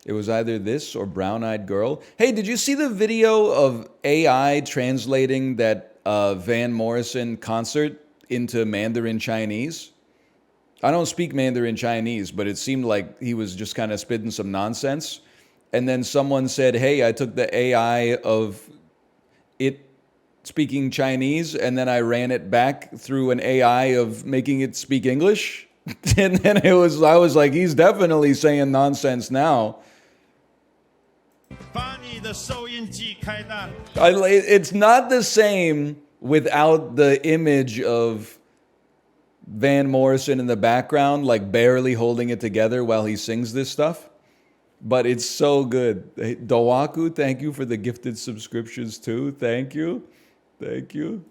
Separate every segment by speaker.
Speaker 1: It was either this or Brown-Eyed Girl. Hey, did you see the video of AI translating that Van Morrison concert into Mandarin Chinese? I don't speak Mandarin Chinese, but it seemed like he was just kind of spitting some nonsense. And then someone said, hey, I took the AI of it speaking Chinese, and then I ran it back through an AI of making it speak English. And then I was like, he's definitely saying nonsense now. It's not the same without the image of Van Morrison in the background, like barely holding it together while he sings this stuff. But it's so good. Dowaku, thank you for the gifted subscriptions too. Thank you. Thank you.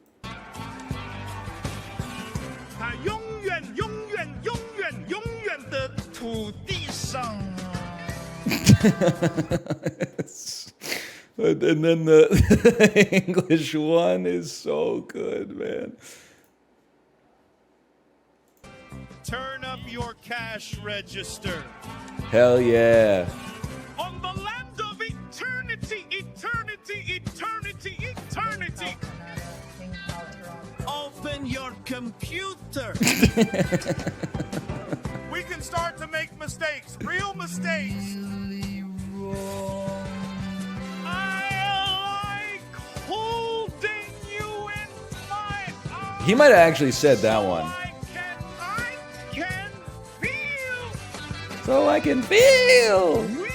Speaker 1: And then the English one is so good, man.
Speaker 2: Turn up your cash register.
Speaker 1: Hell yeah.
Speaker 2: On the land of eternity, eternity, eternity, eternity. Open your computer. We can start to make mistakes, real mistakes. I like holding you in my arms.
Speaker 1: He might have actually said that one. So I can feel.
Speaker 2: We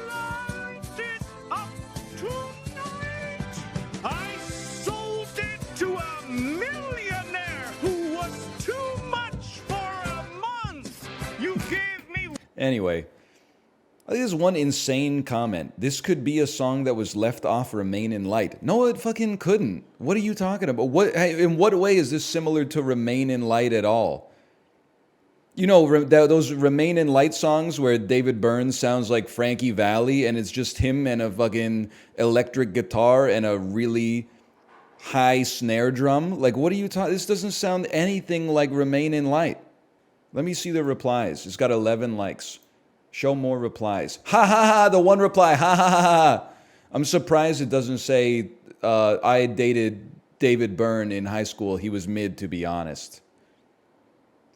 Speaker 2: lined it up tonight. I sold it to a millionaire who was too much for a month. You gave me.
Speaker 1: Anyway, there's one insane comment. This could be a song that was left off Remain in Light. No, it fucking couldn't. What are you talking about? In what way is this similar to Remain in Light at all? You know, those Remain in Light songs where David Byrne sounds like Frankie Valli and it's just him and a fucking electric guitar and a really high snare drum? Like, what are you talking? This doesn't sound anything like Remain in Light. Let me see the replies. It's got 11 likes. Show more replies. Ha ha ha, the one reply. Ha ha ha ha. I'm surprised it doesn't say, I dated David Byrne in high school. He was mid, to be honest.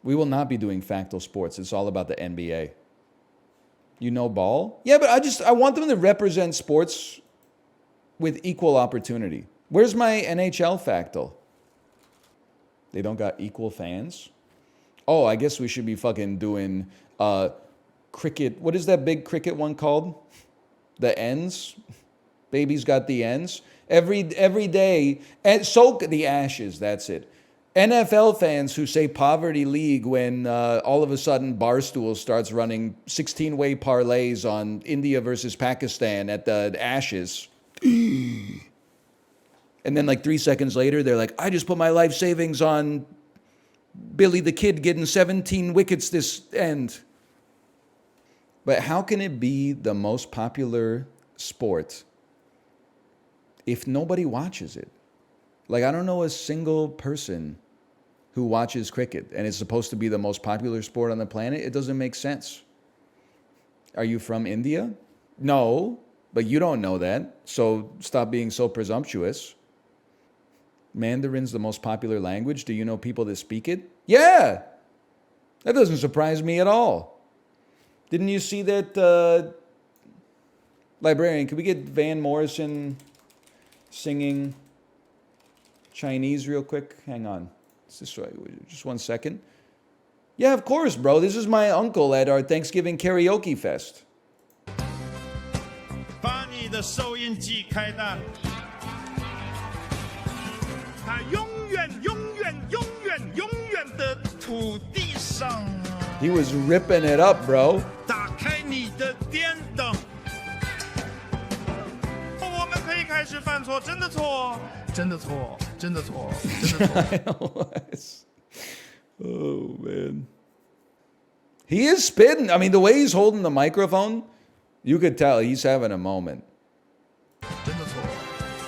Speaker 1: We will not be doing Factal Sports. It's all about the NBA. You know ball? Yeah, but I want them to represent sports with equal opportunity. Where's my NHL Factal? They don't got equal fans? Oh, I guess we should be fucking doing cricket. What is that big cricket one called? The ends? Baby's got the ends. Every day. And soak the ashes, that's it. NFL fans who say poverty league when all of a sudden Barstool starts running 16-way parlays on India versus Pakistan at the Ashes. And then like 3 seconds later, they're like, I just put my life savings on Billy the Kid getting 17 wickets this end. But how can it be the most popular sport if nobody watches it? Like, I don't know a single person who watches cricket, and it's supposed to be the most popular sport on the planet. It doesn't make sense. Are you from India? No, but you don't know that, so stop being so presumptuous. Mandarin's the most popular language. Do you know people that speak it? Yeah! That doesn't surprise me at all. Didn't you see that, librarian, can we get Van Morrison singing Chinese real quick? Hang on. Is this right? Just 1 second. Yeah, of course, bro. This is my uncle at our Thanksgiving karaoke fest.
Speaker 2: 把你的收音机开大。它永远、永远、永远、永远的土地上。
Speaker 1: He was ripping it up, bro.
Speaker 2: 打开你的电灯。我们可以开始犯错，真的错。真的错，真的错，真的错。
Speaker 1: Oh, man. He is spitting. I mean, the way he's holding the microphone, you could tell he's having a moment.
Speaker 2: 真的错。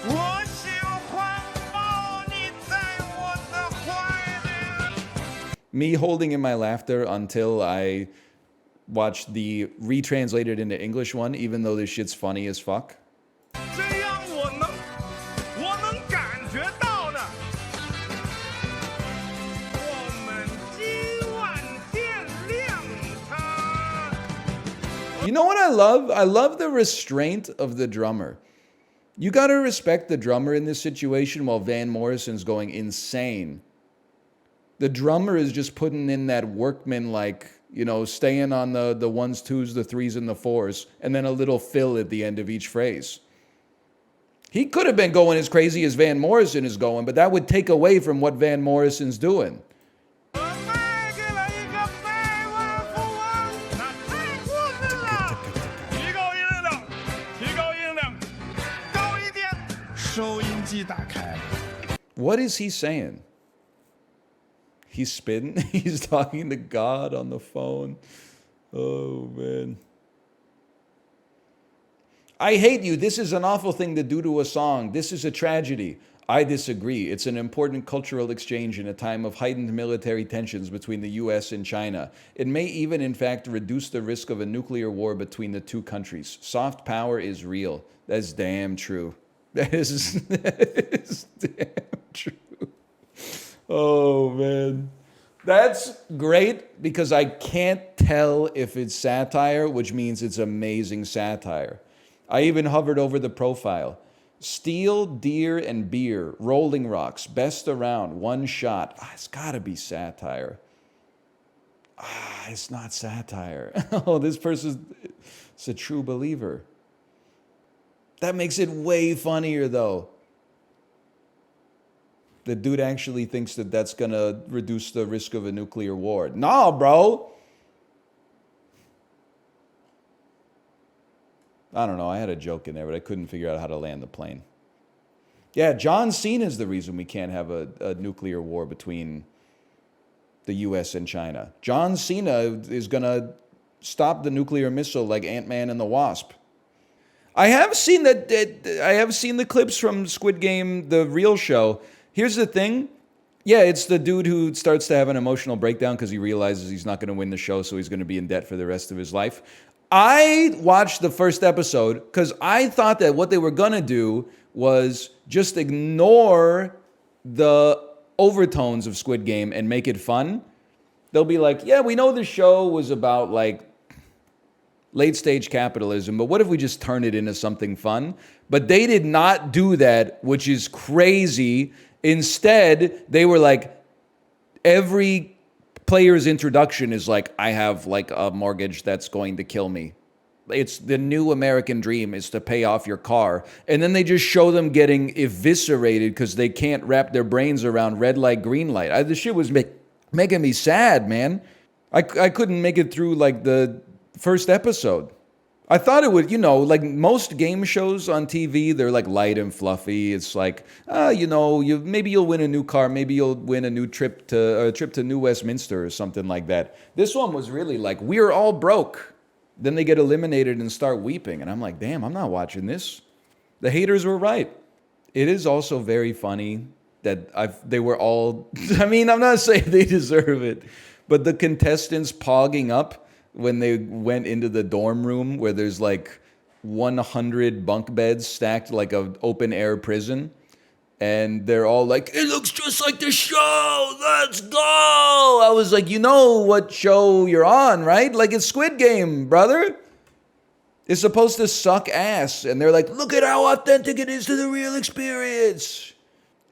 Speaker 2: 我喜欢抱你在我的怀里。
Speaker 1: Me holding in my laughter until I watch the retranslated into English one, even though this shit's funny as fuck.
Speaker 2: 这样我能感觉到的。我们今晚见谅他。
Speaker 1: You know what I love? I love the restraint of the drummer. You gotta respect the drummer in this situation while Van Morrison's going insane. The drummer is just putting in that workman, like, you know, staying on the ones, twos, the threes, and the fours, and then a little fill at the end of each phrase. He could have been going as crazy as Van Morrison is going, but that would take away from what Van Morrison's doing.
Speaker 2: 我卖给了一个百万富翁，那太过分了！提高音量，提高音量，高一点。收音机打开。
Speaker 1: What is he saying? He's spitting. He's talking to God on the phone. Oh, man. I hate you. This is an awful thing to do to a song. This is a tragedy. I disagree. It's an important cultural exchange in a time of heightened military tensions between the US and China. It may even, in fact, reduce the risk of a nuclear war between the two countries. Soft power is real. That's damn true. That is damn true. Oh, man. That's great because I can't tell if it's satire, which means it's amazing satire. I even hovered over the profile. Steel, deer, and beer, Rolling Rocks, best around, one shot. It's gotta be satire. It's not satire. Oh, this person's a true believer. That makes it way funnier, though. The dude actually thinks that that's going to reduce the risk of a nuclear war. No, bro. I don't know. I had a joke in there, but I couldn't figure out how to land the plane. Yeah, John Cena is the reason we can't have a nuclear war between the U.S. and China. John Cena is going to stop the nuclear missile like Ant-Man and the Wasp. I have seen I have seen the clips from Squid Game, the real show. Here's the thing. Yeah, it's the dude who starts to have an emotional breakdown because he realizes he's not going to win the show, so he's going to be in debt for the rest of his life. I watched the first episode because I thought that what they were going to do was just ignore the overtones of Squid Game and make it fun. They'll be like, yeah, we know the show was about like late stage capitalism, but what if we just turn it into something fun? But they did not do that, which is crazy. Instead, they were like, every player's introduction is like, I have like a mortgage that's going to kill me. It's the new American dream is to pay off your car. And then they just show them getting eviscerated because they can't wrap their brains around red light, green light. The shit was making me sad, man. I couldn't make it through like the first episode. I thought it would, you know, like most game shows on TV, they're like light and fluffy. It's like, you know, maybe you'll win a new car, maybe you'll win a new trip to New Westminster or something like that. This one was really like, we're all broke. Then they get eliminated and start weeping, and I'm like, damn, I'm not watching this. The haters were right. It is also very funny that they were all. I mean, I'm not saying they deserve it, but the contestants pogging up when they went into the dorm room where there's like 100 bunk beds stacked like an open air prison. And they're all like, it looks just like the show. Let's go. I was like, you know what show you're on, right? Like it's Squid Game, brother. It's supposed to suck ass. And they're like, look at how authentic it is to the real experience.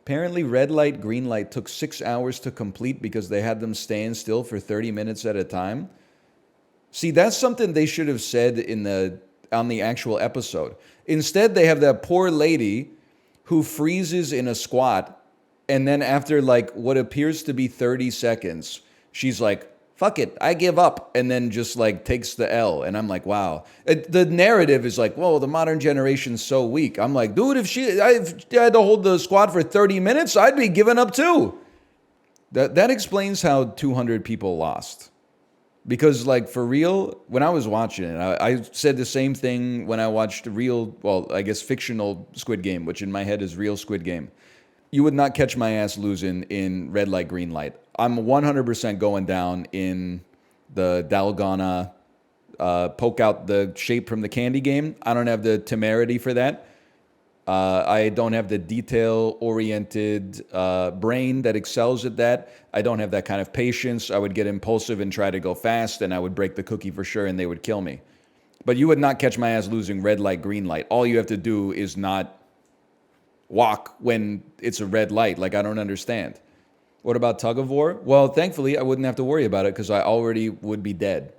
Speaker 1: Apparently, red light, green light took 6 hours to complete because they had them staying still for 30 minutes at a time. See, that's something they should have said on the actual episode. Instead, they have that poor lady who freezes in a squat, and then after like what appears to be 30 seconds, she's like, fuck it, I give up, and then just like takes the L. And I'm like, wow. The narrative is like, whoa, the modern generation's so weak. I'm like, dude, if I had to hold the squat for 30 minutes, I'd be giving up too. That explains how 200 people lost. Because, like, for real, when I was watching it, I said the same thing when I watched fictional Squid Game, which in my head is real Squid Game. You would not catch my ass losing in red light, green light. I'm 100% going down in the Dalgona poke out the shape from the candy game. I don't have the temerity for that. I don't have the detail-oriented brain that excels at that. I don't have that kind of patience. I would get impulsive and try to go fast, and I would break the cookie for sure, and they would kill me. But you would not catch my ass losing red light, green light. All you have to do is not walk when it's a red light. Like, I don't understand. What about tug of war? Well, thankfully, I wouldn't have to worry about it because I already would be dead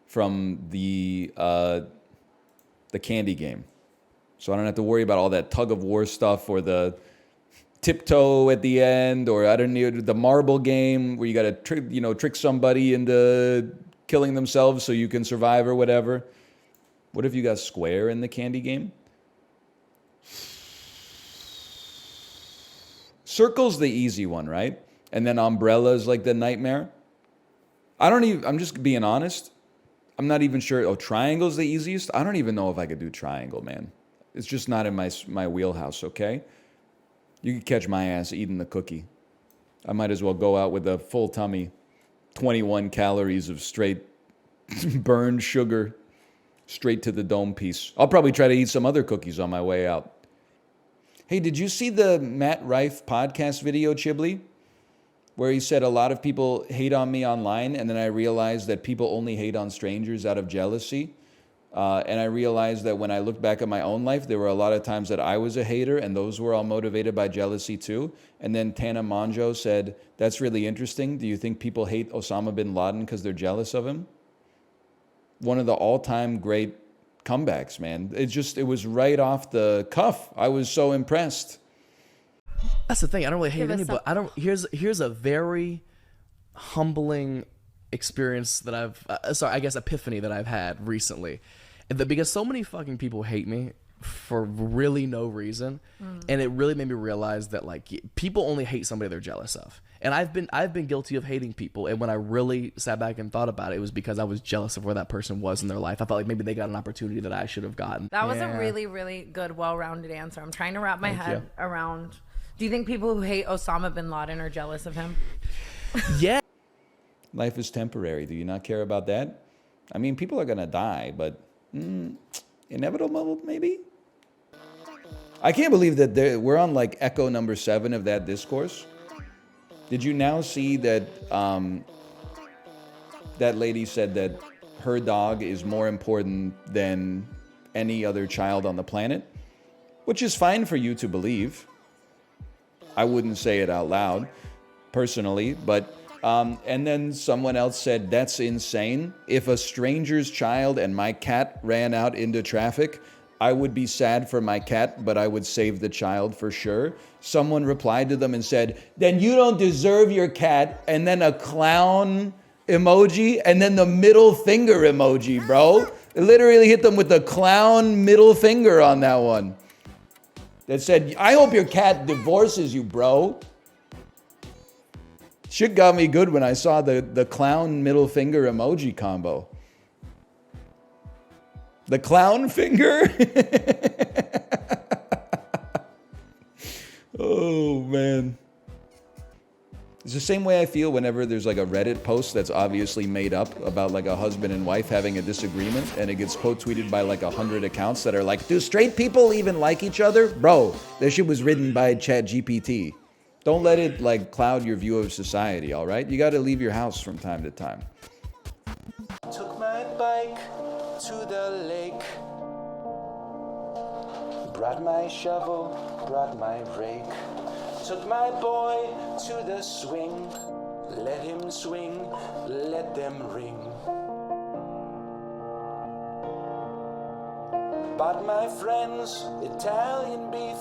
Speaker 1: from the candy game. So I don't have to worry about all that tug of war stuff or the tiptoe at the end, or I don't need the marble game where you got to trick somebody into killing themselves so you can survive or whatever. What if you got square in the candy game? Circle's the easy one, right? And then umbrella's like the nightmare. I'm just being honest. I'm not even sure. Oh, triangle's the easiest? I don't even know if I could do triangle, man. It's just not in my wheelhouse, okay? You could catch my ass eating the cookie. I might as well go out with a full tummy, 21 calories of straight burned sugar, straight to the dome piece. I'll probably try to eat some other cookies on my way out. Hey, did you see the Matt Rief podcast video, Chiblee? Where he said a lot of people hate on me online, and then I realized that people only hate on strangers out of jealousy. And I realized that when I looked back at my own life, there were a lot of times that I was a hater, and those were all motivated by jealousy too. And then Tana Mongeau said, that's really interesting. Do you think people hate Osama bin Laden because they're jealous of him? One of the all-time great comebacks, man. It was right off the cuff. I was so impressed.
Speaker 3: That's the thing. I don't really hate anybody. Here's a very humbling experience that epiphany that I've had recently. Because so many fucking people hate me for really no reason. And it really made me realize that like people only hate somebody they're jealous of. And I've been guilty of hating people. And when I really sat back and thought about it, it was because I was jealous of where that person was in their life. I felt like maybe they got an opportunity that I should have gotten.
Speaker 4: That was a really, really good, well-rounded answer. I'm trying to wrap my head around. Do you think people who hate Osama bin Laden are jealous of him?
Speaker 3: Yeah.
Speaker 1: Life is temporary. Do you not care about that? I mean, people are going to die, but inevitable maybe? I can't believe that we're on like echo number 7 of that discourse. Did you now see that that lady said that her dog is more important than any other child on the planet? Which is fine for you to believe. I wouldn't say it out loud, personally, but and then someone else said, that's insane. If a stranger's child and my cat ran out into traffic, I would be sad for my cat, but I would save the child for sure. Someone replied to them and said, then you don't deserve your cat, and then a clown emoji, and then the middle finger emoji, bro. It literally hit them with the clown middle finger on that one. That said, I hope your cat divorces you, bro. Shit got me good when I saw the clown middle finger emoji combo. The clown finger? Oh, man. It's the same way I feel whenever there's like a Reddit post that's obviously made up about like a husband and wife having a disagreement, and it gets quote tweeted by like 100 accounts that are like, do straight people even like each other? Bro, that shit was written by ChatGPT. Don't let it like cloud your view of society, all right? You got to leave your house from time to time.
Speaker 5: Took my bike to the lake, brought my shovel, brought my rake, took my boy to the swing, let him swing, let them ring. Bought my friends Italian beef,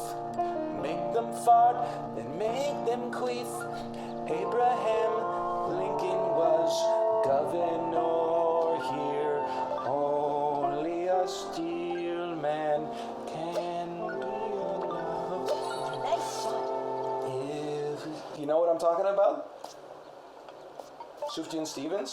Speaker 5: make them fart and make them queef. Abraham Lincoln was governor here. Only a steel man can be enough. You know what I'm talking about? Sufjan Stevens?